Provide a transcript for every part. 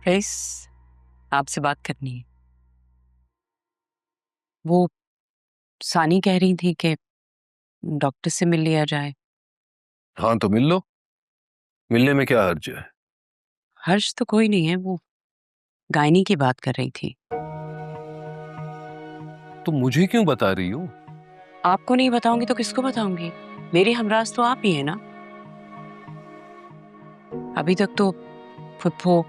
Rice, आपसे बात करनी है। वो सानी कह रही थी कि डॉक्टर से मिल लिया जाए। हाँ तो मिल लो, मिलने में क्या हर्ज है। हर्ष तो कोई नहीं है, वो गायनी की बात कर रही थी। तो मुझे क्यों बता रही हो? आपको नहीं बताऊंगी तो किसको बताऊंगी? मेरी हमराज तो आप ही है ना। अभी तक तो फुप्पो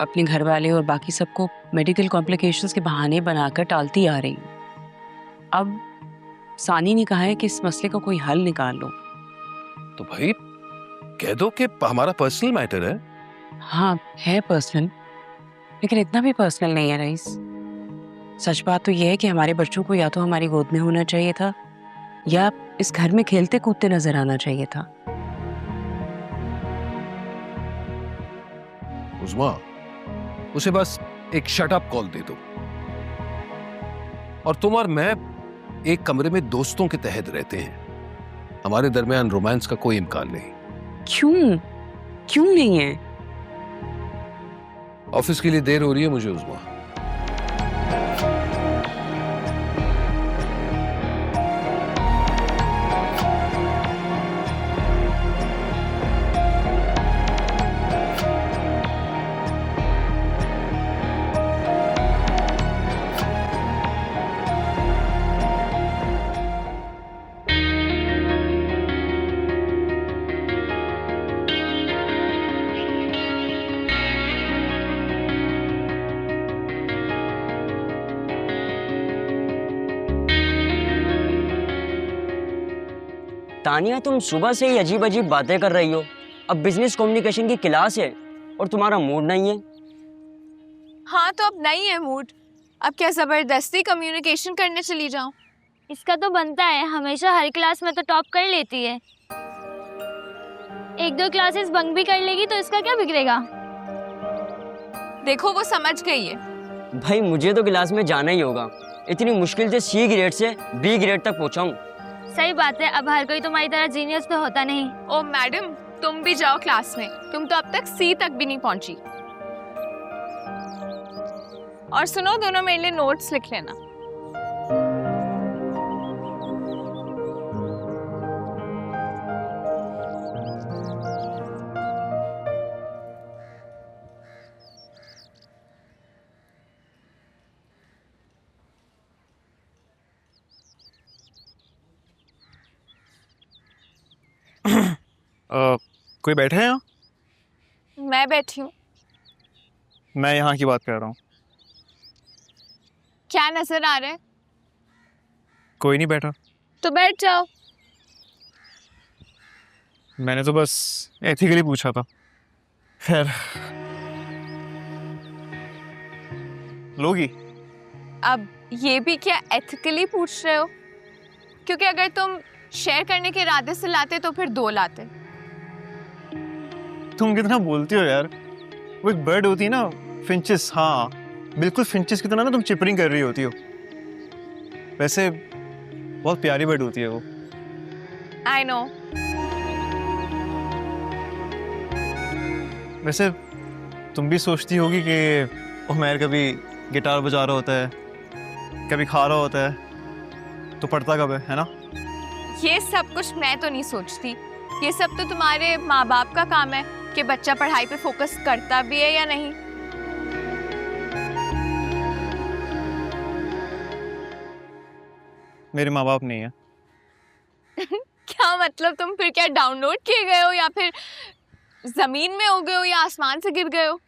अपने घर वाले और बाकी सबको मेडिकल कॉम्प्लिकेशंस के बहाने बनाकर टालती आ रही हूँ। अब सानी ने कहा है कि इस मसले का कोई हल निकाल लो। तो भाई कह दो कि हमारा पर्सनल मैटर है। हाँ है पर्सनल, लेकिन इतना भी पर्सनल नहीं है रईस। सच बात तो यह है कि हमारे बच्चों को या तो हमारी गोद में होना चाहिए था या इस घर में खेलते कूदते नजर आना चाहिए था। उस्मा, उसे बस एक शट अप कॉल दे दो और तुम और मैं एक कमरे में दोस्तों के तहत रहते हैं। हमारे दरमियान रोमांस का कोई इम्कान नहीं। क्यों क्यों नहीं है? ऑफिस के लिए देर हो रही है मुझे उस्मा। तानिया, तुम सुबह से ही अजीब अजीब बातें कर रही हो। अब बिजनेस कम्युनिकेशन की क्लास है और तुम्हारा मूड नहीं है। हाँ तो अब नहीं है मूड। अब क्या जबरदस्ती कम्युनिकेशन करने चली जाऊं? इसका तो बनता है, हमेशा हर क्लास में तो टॉप कर लेती है। एक दो क्लासेस बंक भी कर लेगी तो इसका क्या बिगड़ेगा। देखो वो समझ गई है। भाई मुझे तो क्लास में जाना ही होगा। इतनी मुश्किल से सी ग्रेड से बी ग्रेड तक पहुंचा हूं। सही बात है, अब हर कोई तुम्हारी तरह जीनियस तो होता नहीं। ओ मैडम, तुम भी जाओ क्लास में। तुम तो अब तक सी तक भी नहीं पहुंची। और सुनो, दोनों मेरे लिए नोट्स लिख लेना। कोई बैठे हैं यहाँ? मैं बैठी हूँ। मैं यहाँ की बात कर रहा हूँ। क्या नजर आ रहा है? कोई नहीं बैठा। तो बैठ जाओ। मैंने तो बस एथिकली पूछा था। खैर, लोगी? अब ये भी क्या एथिकली पूछ रहे हो? क्योंकि अगर तुम शेयर करने के इरादे से लाते तो फिर दो लाते। तुम कितना बोलती हो यार। वो एक बर्ड होती है ना, फिंचेस। हाँ बिल्कुल फिंचेस की तरह ना तुम चिपरिंग कर रही होती हो। वैसे बहुत प्यारी बर्ड होती है वो। I know. वैसे तुम भी सोचती होगी कि उमैर कभी गिटार बजा रहा होता है, कभी खा रहा होता है, तो पढ़ता कब है ना? ये सब कुछ मैं तो नहीं सोचती। ये सब तो तुम्हारे माँ बाप का काम है कि बच्चा पढ़ाई पे फोकस करता भी है या नहीं। मेरे माँ बाप नहीं है। क्या मतलब? तुम फिर क्या डाउनलोड किए गए हो या फिर जमीन में हो गए हो या आसमान से गिर गए हो?